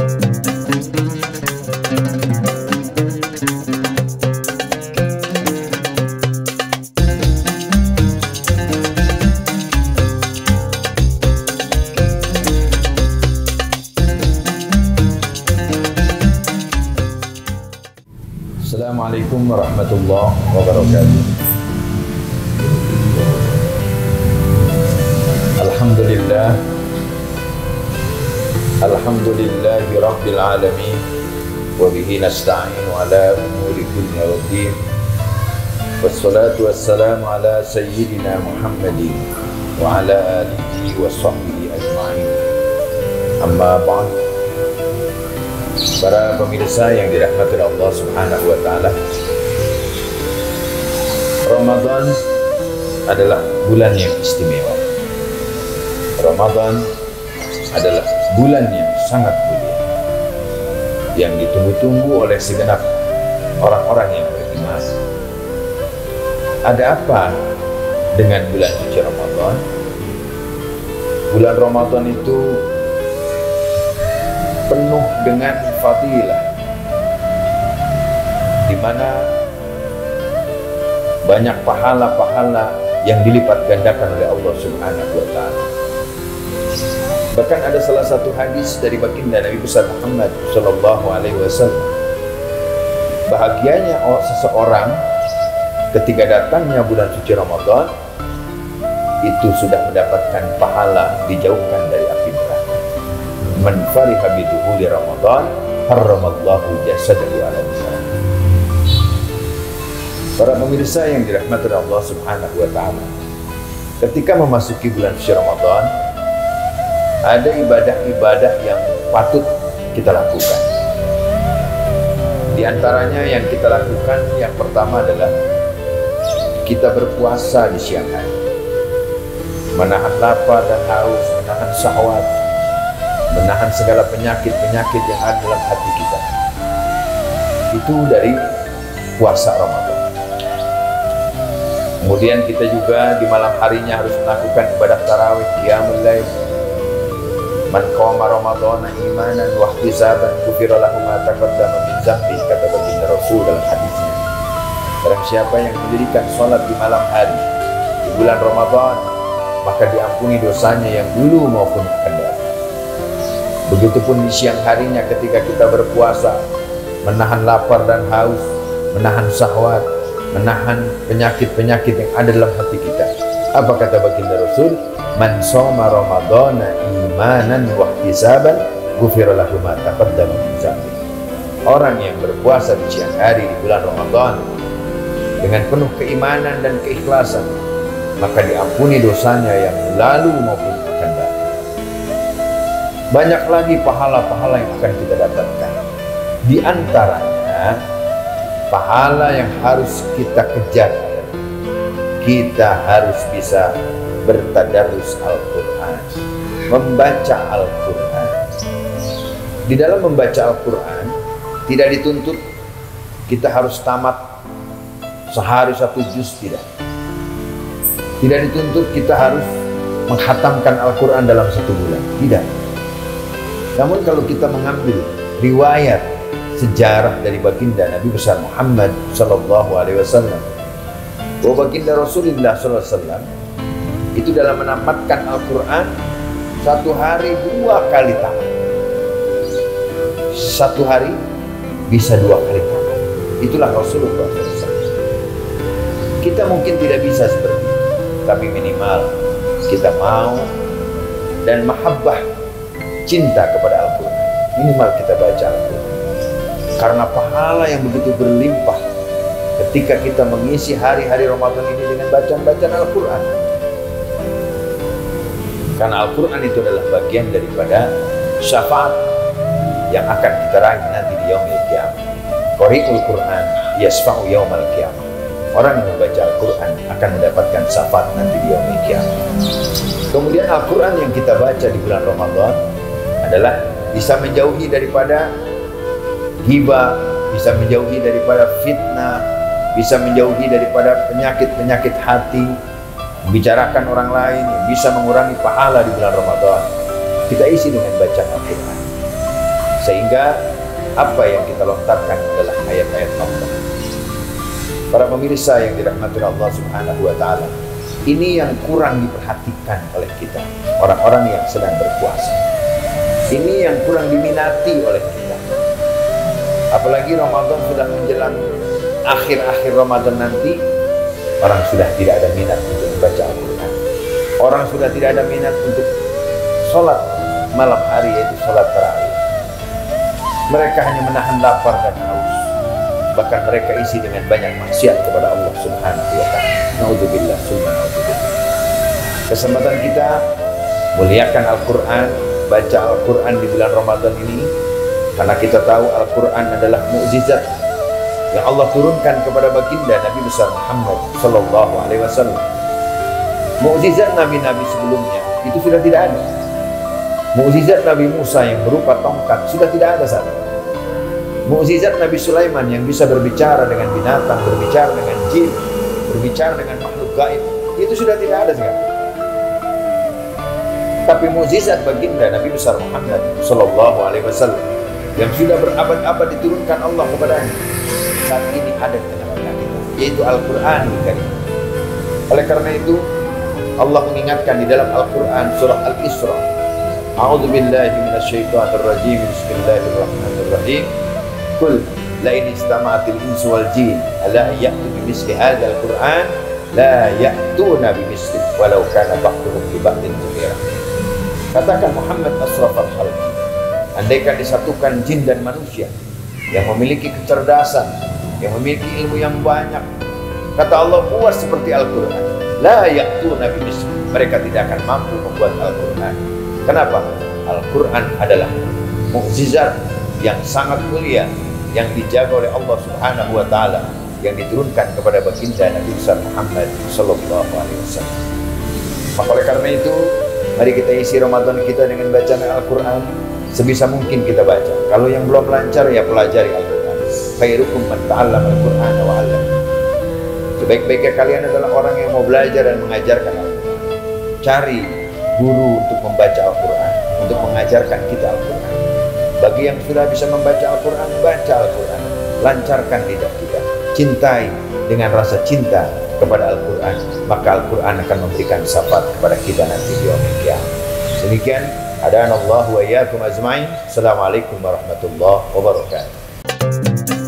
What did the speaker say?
Assalamualaikum warahmatullahi wabarakatuh. Alhamdulillahi rabbil alamin wa bihi nasta'inu ala umuri dunya waddin. Wassalatu wassalamu ala sayyidina Muhammadin wa ala alihi wa sahbihi ajma'in. Amma ba'd. Para pemirsa yang dirahmati Allah Subhanahu wa taala, Ramadan adalah bulan yang istimewa. Ramadan adalah bulan yang sangat mulia, yang ditunggu-tunggu oleh segenap orang-orang yang beriman. Ada apa dengan bulan suci Ramadan? Bulan Ramadan itu penuh dengan fadilah, di mana banyak pahala-pahala yang dilipat gandakan oleh Allah Subhanahu wa taala. Bahkan ada salah satu hadis dari baginda Nabi besar Muhammad sallallahu alaihi wasallam, bahagianya seseorang ketika datangnya bulan suci Ramadan itu sudah mendapatkan pahala dijauhkan dari api neraka. Man fariha biduhuli Ramadan harramallahu jasadahu ala nar. Para pemirsa yang dirahmati Allah Subhanahu wa taala, ketika memasuki bulan suci Ramadan, ada ibadah-ibadah yang patut kita lakukan. Di antaranya yang kita lakukan, yang pertama adalah kita berpuasa di siang hari, menahan lapar dan haus, menahan syahwat, menahan segala penyakit-penyakit yang ada dalam hati kita. Itu dari puasa Ramadan. Kemudian kita juga di malam harinya harus melakukan ibadah tarawih, qiyamul lail. Man qama Ramadhana imanan wa ihtisaban ghufira lahu ma taqaddama min dzambi, kata baginda Rasul dalam hadisnya. Barang siapa yang mendirikan salat di malam hari di bulan Ramadan, maka diampuni dosanya yang dulu maupun akan datang. Begitupun di siang harinya ketika kita berpuasa, menahan lapar dan haus, menahan syahwat, menahan penyakit-penyakit yang ada dalam hati kita. Apa kata baginda Rasul? Man shoma Ramadhana imanan wa ihtisaban ghufira lahu ma taqaddama min dzambi. Orang yang berpuasa di siang hari di bulan Ramadan dengan penuh keimanan dan keikhlasan, maka diampuni dosanya yang lalu maupun akan datang. Banyak lagi pahala-pahala yang akan kita dapatkan. Di antaranya pahala yang harus kita kejar, kita harus bisa bertadarus Al-Quran, membaca Al-Quran. Di dalam membaca Al-Quran tidak dituntut kita harus tamat sehari satu juz, tidak. Tidak dituntut kita harus menghatamkan Al-Quran dalam satu bulan, tidak. Namun kalau kita mengambil riwayat sejarah dari baginda Nabi besar Muhammad sallallahu alaihi wasallam, bahwa baginda Rasulullah sallallahu alaihi wasallam itu dalam menamatkan Al-Quran satu hari 2 kali tamat. Satu hari bisa 2 kali tamat. Itulah Rasulullah SAW. Kita mungkin tidak bisa seperti itu, tapi minimal kita mau dan mahabbah, cinta kepada Al-Quran. Minimal kita baca Al-Quran, karena pahala yang begitu berlimpah ketika kita mengisi hari-hari Ramadan ini dengan bacaan-bacaan Al-Quran. Karena Al-Quran itu adalah bagian daripada syafaat yang akan kita raih nanti di yaumil qiyamah. Qari'ul Quran yasfa'u yaumal qiyamah. Orang yang membaca Al-Quran akan mendapatkan syafaat nanti di yaumil qiyamah. Kemudian Al-Quran yang kita baca di bulan Ramadan adalah bisa menjauhi daripada ghibah, bisa menjauhi daripada fitnah, bisa menjauhi daripada penyakit-penyakit hati, membicarakan orang lain, yang bisa mengurangi pahala di bulan Ramadan. Kita isi dengan bacaan Al-Quran. Sehingga apa yang kita lontarkan adalah ayat-ayat Allah. Para pemirsa yang dirahmati Allah Subhanahu wa Ta'ala, ini yang kurang diperhatikan oleh kita, orang-orang yang sedang berpuasa. Ini yang kurang diminati oleh kita. Apalagi Ramadan sudah menjelang akhir-akhir Ramadan nanti, orang sudah tidak ada minat untuk membaca Al-Quran. Orang sudah tidak ada minat untuk sholat malam hari, yaitu sholat tarawih. Mereka hanya menahan lapar dan haus. Bahkan mereka isi dengan banyak maksiat kepada Allah Subhanahu wa Ta'ala. Na'udzubillah, summa na'udzubillah. Kesempatan kita muliakan Al-Quran, baca Al-Quran di bulan Ramadan ini, karena kita tahu Al-Quran adalah mukjizat yang Allah turunkan kepada baginda Nabi besar Muhammad sallallahu alaihi wasallam. Mukjizat nabi-nabi sebelumnya itu sudah tidak ada. Mukjizat Nabi Musa yang berupa tongkat sudah tidak ada saat. Mukjizat Nabi Sulaiman yang bisa berbicara dengan binatang, berbicara dengan jin, berbicara dengan makhluk gaib, itu sudah tidak ada sekarang. Tapi mukjizat baginda Nabi besar Muhammad sallallahu alaihi wasallam yang sudah berabad-abad diturunkan Allah kepadanya, saat ini ada di tengah-tengah kita, yaitu Al-Quran Al-Karim. Oleh karena itu Allah mengingatkan di dalam Al-Quran surah Al-Isra, A'udzu billahi minasyaitonir rajim, bismillahirrahmanirrahim. Qul la in istama'atil insu wal jin ala ya'tu bimithli hadzal Qur'an la ya'tuna bimithli walau kana ba'dhum li ba'din zahira. Katakan Muhammad asrafal khalq, andaikan disatukan jin dan manusia yang memiliki kecerdasan, yang memiliki ilmu yang banyak, kata Allah, buat seperti Al-Quran, la ya'tuna bimithli, mereka tidak akan mampu membuat Al-Quran. Kenapa? Al-Quran adalah mukjizat yang sangat mulia yang dijaga oleh Allah Subhanahu wa Ta'ala, yang diturunkan kepada baginda Nabi besar Muhammad sallallahu alaihi wasallam. Maka oleh karena itu, mari kita isi Ramadan kita dengan bacaan Al-Quran sebisa mungkin kita baca. Kalau yang belum lancar, ya pelajari Al-Quran. Khairukum man ta'allama Al-Qur'ana wa 'allama. Sebaik-baiknya kalian adalah orang yang mau belajar dan mengajarkan Al-Quran. Cari guru untuk membaca Al-Quran, untuk mengajarkan kita Al-Quran. Bagi yang sudah bisa membaca Al-Quran, baca Al-Quran, lancarkan lidah kita, cintai dengan rasa cinta kepada Al-Quran, maka Al-Quran akan memberikan syafaat kepada kita nanti di yaumil qiyamah. Demikian, hadanallahu wa iyyakum ajmain. Assalamualaikum warahmatullahi wabarakatuh.